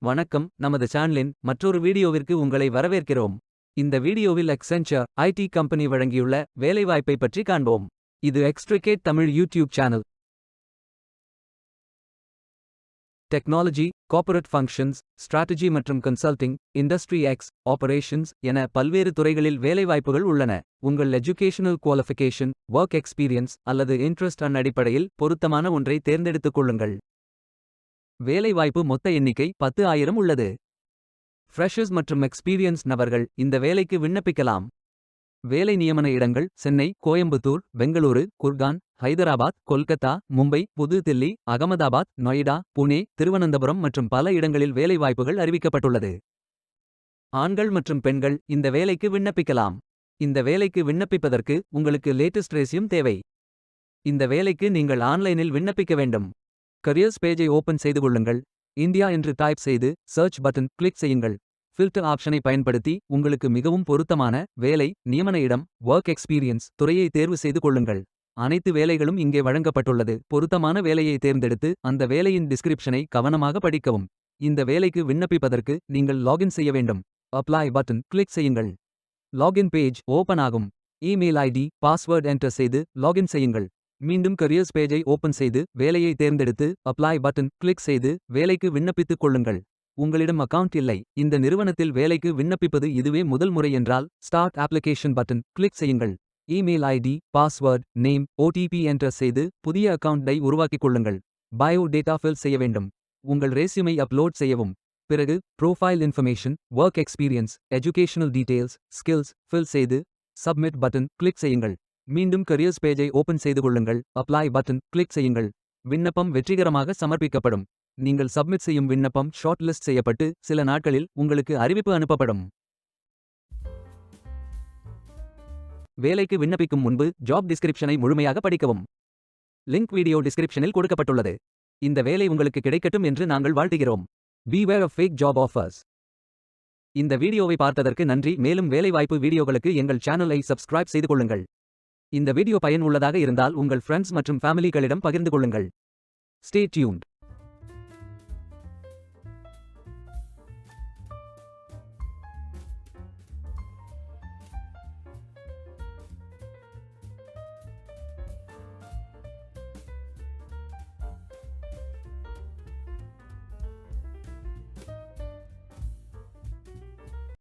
வணக்கம், நமது சேனலின் மற்றொரு வீடியோவிற்கு உங்களை வரவேற்கிறோம். இந்த வீடியோவில் Accenture ஐடி கம்பெனி வழங்கியுள்ள வேலைவாய்ப்பை பற்றி காண்போம். இது extricate Tamil YouTube channel. Technology, corporate functions, strategy மற்றும் கன்சல்டிங், இண்டஸ்ட்ரி எக்ஸ், ஆபரேஷன்ஸ் என பல்வேறு துறைகளில் வேலைவாய்ப்புகள் உள்ளன. உங்கள் எஜுகேஷனல் குவாலிஃபிகேஷன், ஒர்க் எக்ஸ்பீரியன்ஸ் அல்லது இன்ட்ரெஸ்ட் அடிப்படையில் பொருத்தமான ஒன்றை தேர்ந்தெடுத்துக் கொள்ளுங்கள். வேலைவாய்ப்பு மொத்த எண்ணிக்கை 10,000 உள்ளது. ஃப்ரெஷர்ஸ் மற்றும் எக்ஸ்பீரியன்ஸ் நபர்கள் இந்த வேலைக்கு விண்ணப்பிக்கலாம். வேலை நியமன இடங்கள் சென்னை, கோயம்புத்தூர், பெங்களூரு, குர்கான், ஹைதராபாத், கொல்கத்தா, மும்பை, புது தில்லி, அகமதாபாத், நொய்டா, புனே, திருவனந்தபுரம் மற்றும் பல இடங்களில் வேலைவாய்ப்புகள் அறிவிக்கப்பட்டுள்ளது. ஆண்கள் மற்றும் பெண்கள் இந்த வேலைக்கு விண்ணப்பிக்கலாம். இந்த வேலைக்கு விண்ணப்பிப்பதற்கு உங்களுக்கு லேட்டஸ்ட் ரெஸ்யூம் தேவை. இந்த வேலைக்கு நீங்கள் ஆன்லைனில் விண்ணப்பிக்க வேண்டும். கரியர்ஸ் பேஜை ஓபன் செய்து கொள்ளுங்கள். இந்தியா என்று டைப் செய்து சர்ச் பட்டன் கிளிக் செய்யுங்கள். ஃபில்டர் ஆப்ஷனை பயன்படுத்தி உங்களுக்கு மிகவும் பொருத்தமான வேலை, நியமன இடம், ஒர்க் எக்ஸ்பீரியன்ஸ் துறையை தேர்வு செய்து கொள்ளுங்கள். அனைத்து வேலைகளும் இங்கே வழங்கப்பட்டுள்ளது. பொருத்தமான வேலையை தேர்ந்தெடுத்து அந்த வேலையின் டிஸ்கிரிப்ஷனை கவனமாக படிக்கவும். இந்த வேலைக்கு விண்ணப்பிப்பதற்கு நீங்கள் லாகின் செய்ய வேண்டும். அப்ளை பட்டன் கிளிக் செய்யுங்கள். லாகின் பேஜ் ஓபன் ஆகும். இமெயில் ஐடி, பாஸ்வேர்ட் என்டர் செய்து லாகின் செய்யுங்கள். மீண்டும் கரியர்ஸ் பேஜை ஓபன் செய்து வேலையை தேர்ந்தெடுத்து அப்ளை பட்டன் கிளிக் செய்து வேலைக்கு விண்ணப்பித்துக் கொள்ளுங்கள். உங்களிடம் அக்கவுண்ட் இல்லை, இந்த நிறுவனத்தில் வேலைக்கு விண்ணப்பிப்பது இதுவே முதல் முறை என்றால் ஸ்டார்ட் அப்ளிகேஷன் பட்டன் கிளிக் செய்யுங்கள். Email ID, password, name, OTP enter செய்து புதிய அக்கவுண்டை உருவாக்கிக் கொள்ளுங்கள். பயோ டேட்டா ஃபில் செய்ய வேண்டும். உங்கள் ரெஸ்யூமை அப்லோட் செய்யவும். பிறகு profile information, work experience, educational details, skills fill செய்து சப்மிட் பட்டன் கிளிக் செய்யுங்கள். மீண்டும் கரியர்ஸ் பேஜை ஓபன் செய்து கொள்ளுங்கள். அப்ளை பட்டன் கிளிக் செய்யுங்கள். விண்ணப்பம் வெற்றிகரமாக சமர்ப்பிக்கப்படும். நீங்கள் சப்மிட் செய்யும் விண்ணப்பம் ஷார்ட் லிஸ்ட் செய்யப்பட்டு சில நாட்களில் உங்களுக்கு அறிவிப்பு அனுப்பப்படும். வேலைக்கு விண்ணப்பிக்கும் முன்பு ஜாப் டிஸ்கிரிப்ஷனை முழுமையாக படிக்கவும். லிங்க் வீடியோ டிஸ்கிரிப்ஷனில் கொடுக்கப்பட்டுள்ளது. இந்த வேலை உங்களுக்கு கிடைக்கட்டும் என்று நாங்கள் வாழ்த்துகிறோம். Beware of fake job offers. இந்த வீடியோவை பார்த்ததற்கு நன்றி. மேலும் வேலைவாய்ப்பு வீடியோகளுக்கு எங்கள் சேனலை சப்ஸ்கிரைப் செய்து கொள்ளுங்கள். இந்த வீடியோ பயன் உள்ளதாக இருந்தால் உங்கள் ஃப்ரெண்ட்ஸ் மற்றும் ஃபேமிலிகளிடம் பகிர்ந்து கொள்ளுங்கள். Stay tuned.